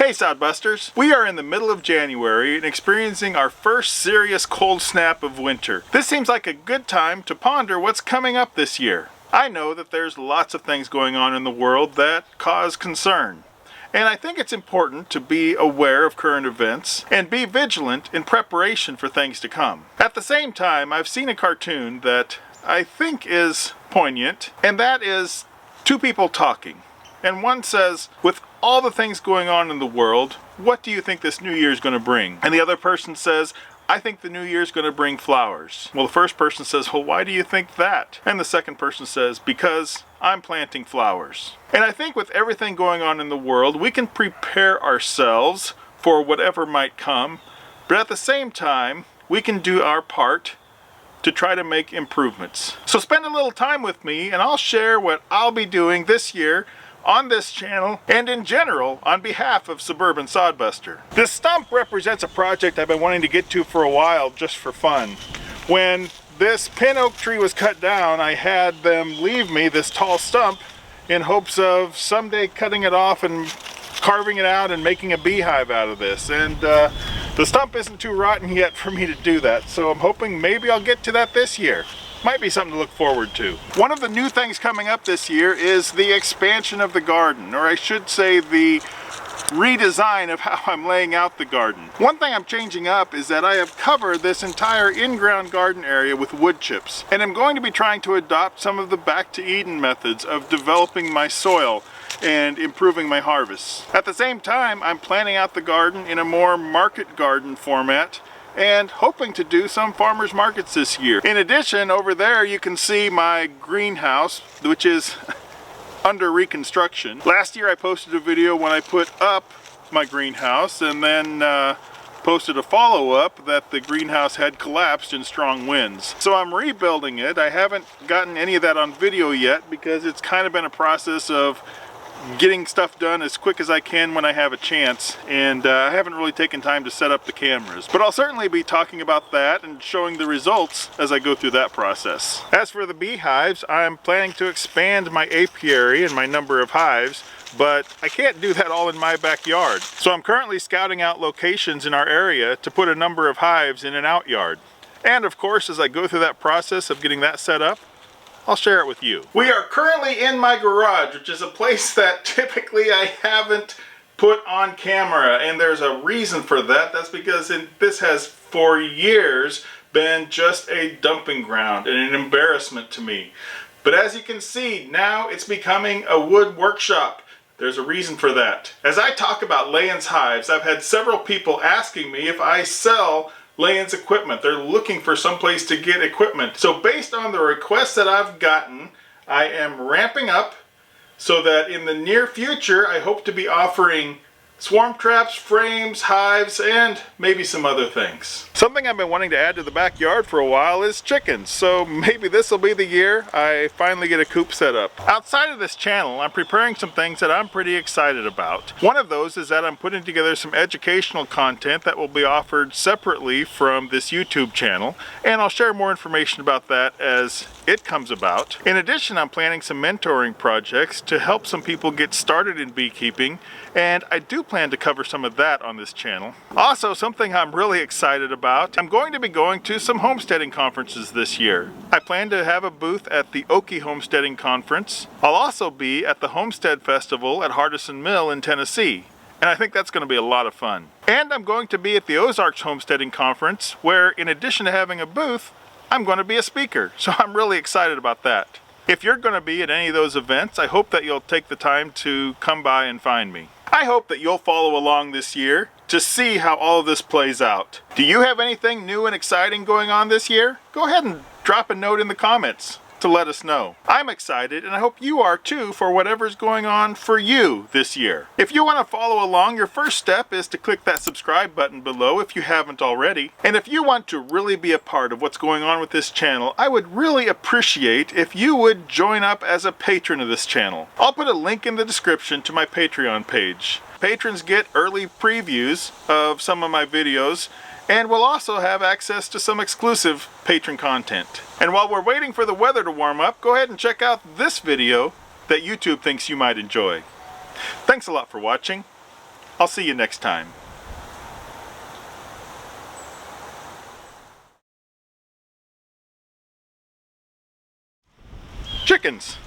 Hey Sodbusters! We are in the middle of January and experiencing our first serious cold snap of winter. This seems like a good time to ponder what's coming up this year. I know that there's lots of things going on in the world that cause concern. And I think it's important to be aware of current events and be vigilant in preparation for things to come. At the same time, I've seen a cartoon that I think is poignant, and that is two people talking. And one says, with all the things going on in the world, what do you think this new year is going to bring? And the other person says, I think the new year is going to bring flowers. Well, the first person says, well, why do you think that? And the second person says, because I'm planting flowers. And I think with everything going on in the world, we can prepare ourselves for whatever might come, but at the same time, we can do our part to try to make improvements. So spend a little time with me and I'll share what I'll be doing this year on this channel and in general on behalf of Suburban Sodbuster. This stump represents a project I've been wanting to get to for a while just for fun. When this pin oak tree was cut down, I had them leave me this tall stump in hopes of someday cutting it off and carving it out and making a beehive out of this. And the stump isn't too rotten yet for me to do that, so I'm hoping maybe I'll get to that this year. Might be something to look forward to. One of the new things coming up this year is the expansion of the garden, or I should say the redesign of how I'm laying out the garden. One thing I'm changing up is that I have covered this entire in-ground garden area with wood chips, and I'm going to be trying to adopt some of the back to Eden methods of developing my soil and improving my harvests. At the same time, I'm planning out the garden in a more market garden format and hoping to do some farmers markets this year. In addition, over there you can see my greenhouse, which is under reconstruction. Last year I posted a video when I put up my greenhouse and then posted a follow-up that the greenhouse had collapsed in strong winds. So I'm rebuilding it. I haven't gotten any of that on video yet because it's kind of been a process of getting stuff done as quick as I can when I have a chance, and I haven't really taken time to set up the cameras. But I'll certainly be talking about that and showing the results as I go through that process. As for the beehives, I'm planning to expand my apiary and my number of hives, but I can't do that all in my backyard. So I'm currently scouting out locations in our area to put a number of hives in an outyard. And of course, as I go through that process of getting that set up, I'll share it with you. We are currently in my garage, which is a place that typically I haven't put on camera, and there's a reason for that. That's because this has for years been just a dumping ground and an embarrassment to me. But as you can see, now it's becoming a wood workshop. There's a reason for that. As I talk about Layens hives, I've had several people asking me if I sell Layens equipment. They're looking for some place to get equipment. So based on the requests that I've gotten, I am ramping up so that in the near future I hope to be offering swarm traps, frames, hives, and maybe some other things. Something I've been wanting to add to the backyard for a while is chickens, so maybe this will be the year I finally get a coop set up. Outside of this channel, I'm preparing some things that I'm pretty excited about. One of those is that I'm putting together some educational content that will be offered separately from this YouTube channel, and I'll share more information about that as it comes about. In addition, I'm planning some mentoring projects to help some people get started in beekeeping, and I do plan to cover some of that on this channel. Also, something I'm really excited about, I'm going to be going to some homesteading conferences this year. I plan to have a booth at the Okie Homesteading Conference. I'll also be at the Homestead Festival at Hardison Mill in Tennessee, and I think that's going to be a lot of fun. And I'm going to be at the Ozarks Homesteading Conference, where in addition to having a booth, I'm going to be a speaker, so I'm really excited about that. If you're going to be at any of those events, I hope that you'll take the time to come by and find me. I hope that you'll follow along this year to see how all of this plays out. Do you have anything new and exciting going on this year? Go ahead and drop a note in the comments to let us know. I'm excited, and I hope you are too, for whatever's going on for you this year. If you want to follow along, your first step is to click that subscribe button below if you haven't already. And if you want to really be a part of what's going on with this channel, I would really appreciate if you would join up as a patron of this channel. I'll put a link in the description to my Patreon page. Patrons get early previews of some of my videos, and we'll also have access to some exclusive patron content. And while we're waiting for the weather to warm up, go ahead and check out this video that YouTube thinks you might enjoy. Thanks a lot for watching. I'll see you next time. Chickens!